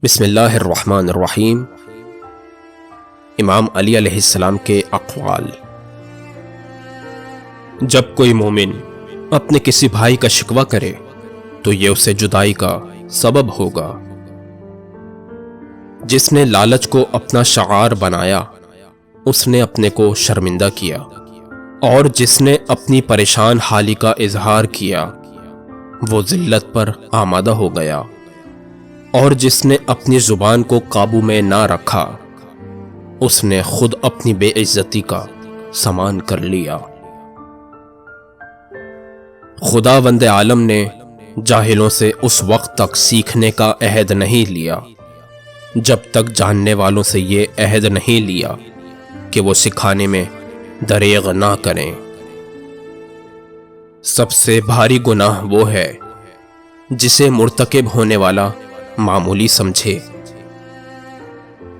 بسم اللہ الرحمن الرحیم۔ امام علی علیہ السلام کے اقوال۔ جب کوئی مومن اپنے کسی بھائی کا شکوہ کرے تو یہ اسے جدائی کا سبب ہوگا۔ جس نے لالچ کو اپنا شعار بنایا اس نے اپنے کو شرمندہ کیا، اور جس نے اپنی پریشان حالی کا اظہار کیا وہ ذلت پر آمادہ ہو گیا، اور جس نے اپنی زبان کو قابو میں نہ رکھا اس نے خود اپنی بے عزتی کا سامان کر لیا۔ خداوند عالم نے جاہلوں سے اس وقت تک سیکھنے کا عہد نہیں لیا جب تک جاننے والوں سے یہ عہد نہیں لیا کہ وہ سکھانے میں دریغ نہ کریں۔ سب سے بھاری گناہ وہ ہے جسے مرتکب ہونے والا معمولی سمجھے۔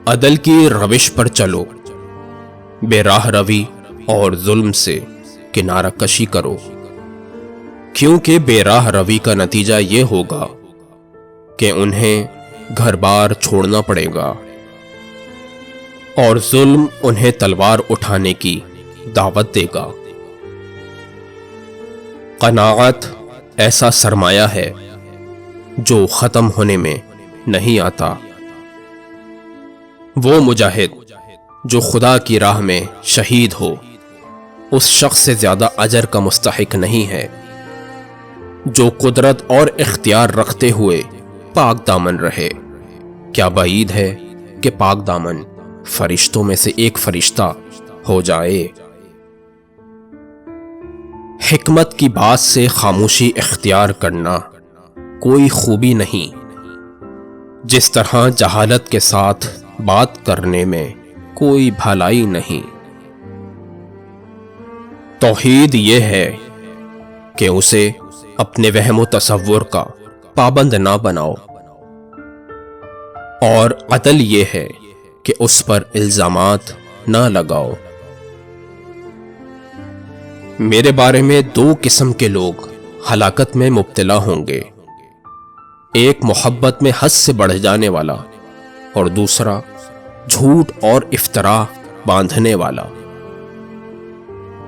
عدل کی روش پر چلو، بے راہ روی اور ظلم سے کنارہ کشی کرو، کیونکہ بے راہ روی کا نتیجہ یہ ہوگا کہ انہیں گھر بار چھوڑنا پڑے گا، اور ظلم انہیں تلوار اٹھانے کی دعوت دے گا۔ قناعت ایسا سرمایہ ہے جو ختم ہونے میں نہیں آتا۔ وہ مجاہد جو خدا کی راہ میں شہید ہو اس شخص سے زیادہ اجر کا مستحق نہیں ہے جو قدرت اور اختیار رکھتے ہوئے پاک دامن رہے۔ کیا بعید ہے کہ پاک دامن فرشتوں میں سے ایک فرشتہ ہو جائے۔ حکمت کی بات سے خاموشی اختیار کرنا کوئی خوبی نہیں، جس طرح جہالت کے ساتھ بات کرنے میں کوئی بھلائی نہیں۔ توحید یہ ہے کہ اسے اپنے وہم و تصور کا پابند نہ بناؤ، اور عدل یہ ہے کہ اس پر الزامات نہ لگاؤ۔ میرے بارے میں دو قسم کے لوگ ہلاکت میں مبتلا ہوں گے، ایک محبت میں حد سے بڑھ جانے والا اور دوسرا جھوٹ اور افتراء باندھنے والا۔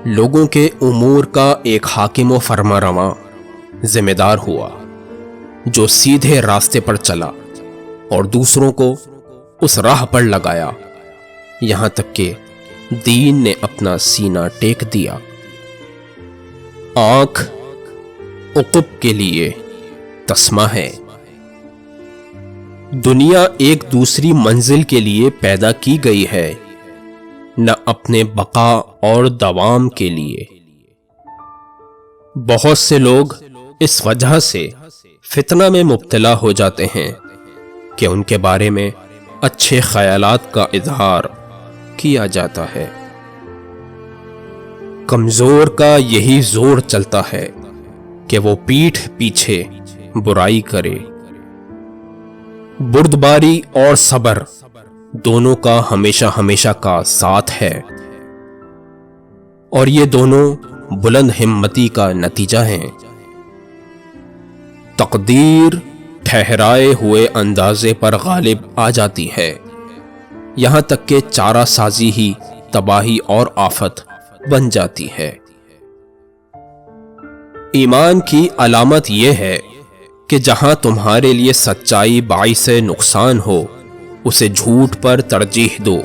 لوگوں کے امور کا ایک حاکم و فرمانرواں ذمہ دار ہوا جو سیدھے راستے پر چلا اور دوسروں کو اس راہ پر لگایا یہاں تک کہ دین نے اپنا سینہ ٹیک دیا۔ آنکھ عقب کے لیے تسمہ ہے۔ دنیا ایک دوسری منزل کے لیے پیدا کی گئی ہے، نہ اپنے بقا اور دوام کے لیے۔ بہت سے لوگ اس وجہ سے فتنہ میں مبتلا ہو جاتے ہیں کہ ان کے بارے میں اچھے خیالات کا اظہار کیا جاتا ہے۔ کمزور کا یہی زور چلتا ہے کہ وہ پیٹھ پیچھے برائی کرے۔ بردباری اور صبر دونوں کا ہمیشہ ہمیشہ کا ساتھ ہے، اور یہ دونوں بلند ہمتی کا نتیجہ ہیں۔ تقدیر ٹھہرائے ہوئے اندازے پر غالب آ جاتی ہے، یہاں تک کہ چارہ سازی ہی تباہی اور آفت بن جاتی ہے۔ ایمان کی علامت یہ ہے کہ جہاں تمہارے لیے سچائی باعث نقصان ہو اسے جھوٹ پر ترجیح دو،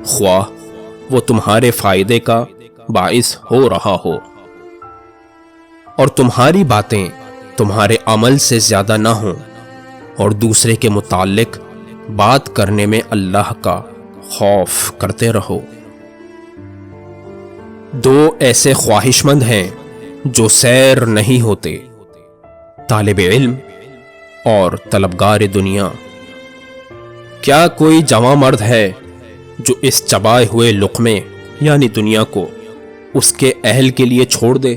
خواہ وہ تمہارے فائدے کا باعث ہو رہا ہو، اور تمہاری باتیں تمہارے عمل سے زیادہ نہ ہوں، اور دوسرے کے متعلق بات کرنے میں اللہ کا خوف کرتے رہو۔ دو ایسے خواہش مند ہیں جو سیر نہیں ہوتے، طالب علم اور طلبگار دنیا۔ کیا کوئی جواں مرد ہے جو اس چبائے ہوئے لقمے یعنی دنیا کو اس کے اہل کے لیے چھوڑ دے؟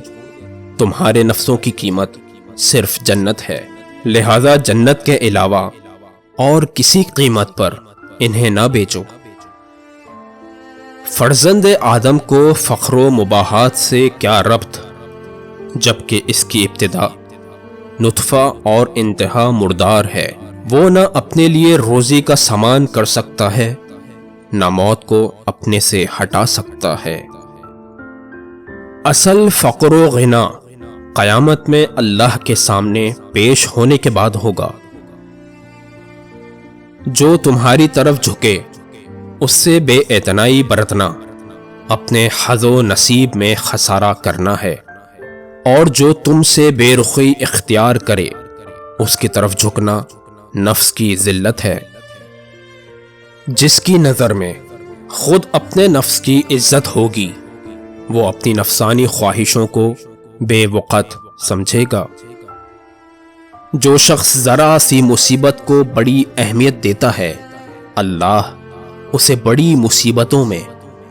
تمہارے نفسوں کی قیمت صرف جنت ہے، لہذا جنت کے علاوہ اور کسی قیمت پر انہیں نہ بیچو۔ فرزند آدم کو فخر و مباحات سے کیا ربط، جبکہ اس کی ابتدا نطفہ اور انتہا مردار ہے۔ وہ نہ اپنے لیے روزی کا سامان کر سکتا ہے، نہ موت کو اپنے سے ہٹا سکتا ہے۔ اصل فقر و غنا قیامت میں اللہ کے سامنے پیش ہونے کے بعد ہوگا۔ جو تمہاری طرف جھکے اس سے بے اعتنائی برتنا اپنے حظ و نصیب میں خسارہ کرنا ہے، اور جو تم سے بے رخی اختیار کرے اس کی طرف جھکنا نفس کی ذلت ہے۔ جس کی نظر میں خود اپنے نفس کی عزت ہوگی وہ اپنی نفسانی خواہشوں کو بے وقت سمجھے گا۔ جو شخص ذرا سی مصیبت کو بڑی اہمیت دیتا ہے، اللہ اسے بڑی مصیبتوں میں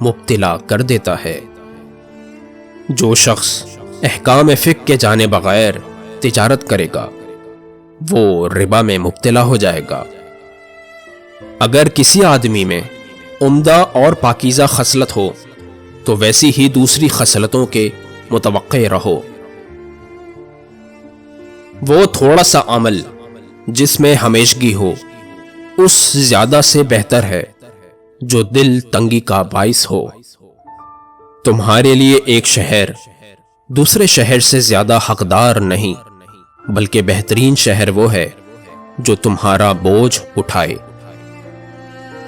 مبتلا کر دیتا ہے۔ جو شخص احکام فقہ کے جانے بغیر تجارت کرے گا وہ ربا میں مبتلا ہو جائے گا۔ اگر کسی آدمی میں عمدہ اور پاکیزہ خصلت ہو تو ویسی ہی دوسری خصلتوں کے متوقع رہو۔ وہ تھوڑا سا عمل جس میں ہمیشگی ہو اس زیادہ سے بہتر ہے جو دل تنگی کا باعث ہو۔ تمہارے لیے ایک شہر دوسرے شہر سے زیادہ حقدار نہیں، بلکہ بہترین شہر وہ ہے جو تمہارا بوجھ اٹھائے۔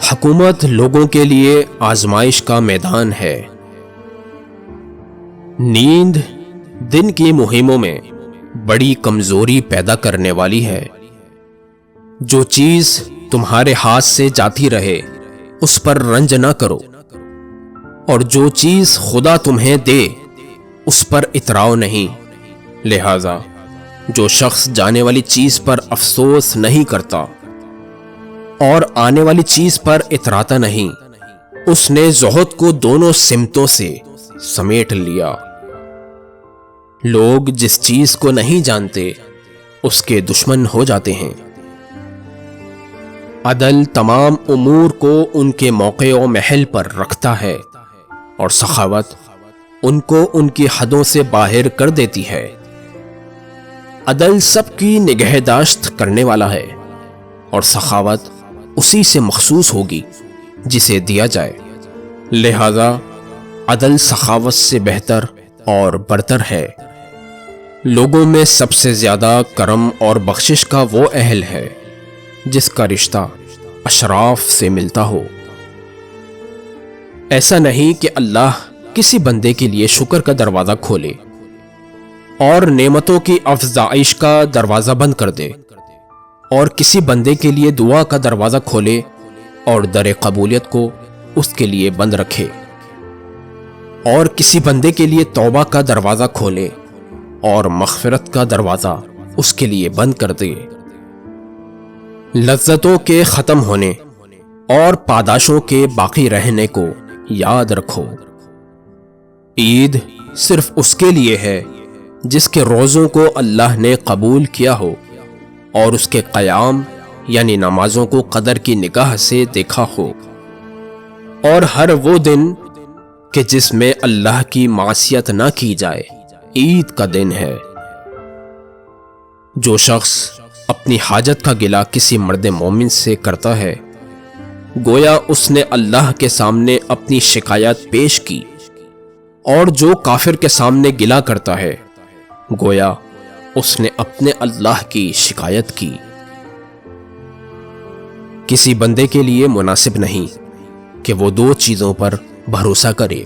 حکومت لوگوں کے لیے آزمائش کا میدان ہے۔ نیند دن کی مہموں میں بڑی کمزوری پیدا کرنے والی ہے۔ جو چیز تمہارے ہاتھ سے جاتی رہے اس پر رنج نہ کرو، اور جو چیز خدا تمہیں دے اس پر اتراؤ نہیں۔ لہذا جو شخص جانے والی چیز پر افسوس نہیں کرتا اور آنے والی چیز پر اتراتا نہیں، اس نے زہد کو دونوں سمتوں سے سمیٹ لیا۔ لوگ جس چیز کو نہیں جانتے اس کے دشمن ہو جاتے ہیں۔ عدل تمام امور کو ان کے موقع و محل پر رکھتا ہے، اور سخاوت ان کو ان کی حدوں سے باہر کر دیتی ہے۔ عدل سب کی نگہداشت کرنے والا ہے، اور سخاوت اسی سے مخصوص ہوگی جسے دیا جائے۔ لہذا عدل سخاوت سے بہتر اور برتر ہے۔ لوگوں میں سب سے زیادہ کرم اور بخشش کا وہ اہل ہے جس کا رشتہ اشراف سے ملتا ہو۔ ایسا نہیں کہ اللہ کسی بندے کے لیے شکر کا دروازہ کھولے اور نعمتوں کی افزائش کا دروازہ بند کر دے، اور کسی بندے کے لیے دعا کا دروازہ کھولے اور در قبولیت کو اس کے لیے بند رکھے، اور کسی بندے کے لیے توبہ کا دروازہ کھولے اور مغفرت کا دروازہ اس کے لیے بند کر دے۔ لذتوں کے ختم ہونے اور پاداشوں کے باقی رہنے کو یاد رکھو۔ عید صرف اس کے لیے ہے جس کے روزوں کو اللہ نے قبول کیا ہو اور اس کے قیام یعنی نمازوں کو قدر کی نگاہ سے دیکھا ہو، اور ہر وہ دن کہ جس میں اللہ کی معصیت نہ کی جائے عید کا دن ہے۔ جو شخص اپنی حاجت کا گلہ کسی مرد مومن سے کرتا ہے گویا اس نے اللہ کے سامنے اپنی شکایت پیش کی، اور جو کافر کے سامنے گلہ کرتا ہے گویا اس نے اپنے اللہ کی شکایت کی۔ کسی بندے کے لیے مناسب نہیں کہ وہ دو چیزوں پر بھروسہ کرے،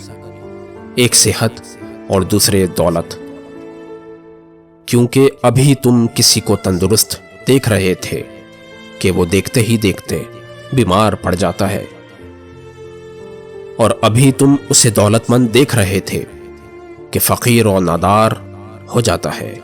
ایک صحت اور دوسرے دولت، کیونکہ ابھی تم کسی کو تندرست دیکھ رہے تھے کہ وہ دیکھتے ہی دیکھتے بیمار پڑ جاتا ہے، اور ابھی تم اسے دولت مند دیکھ رہے تھے کہ فقیر و نادار ہو جاتا ہے۔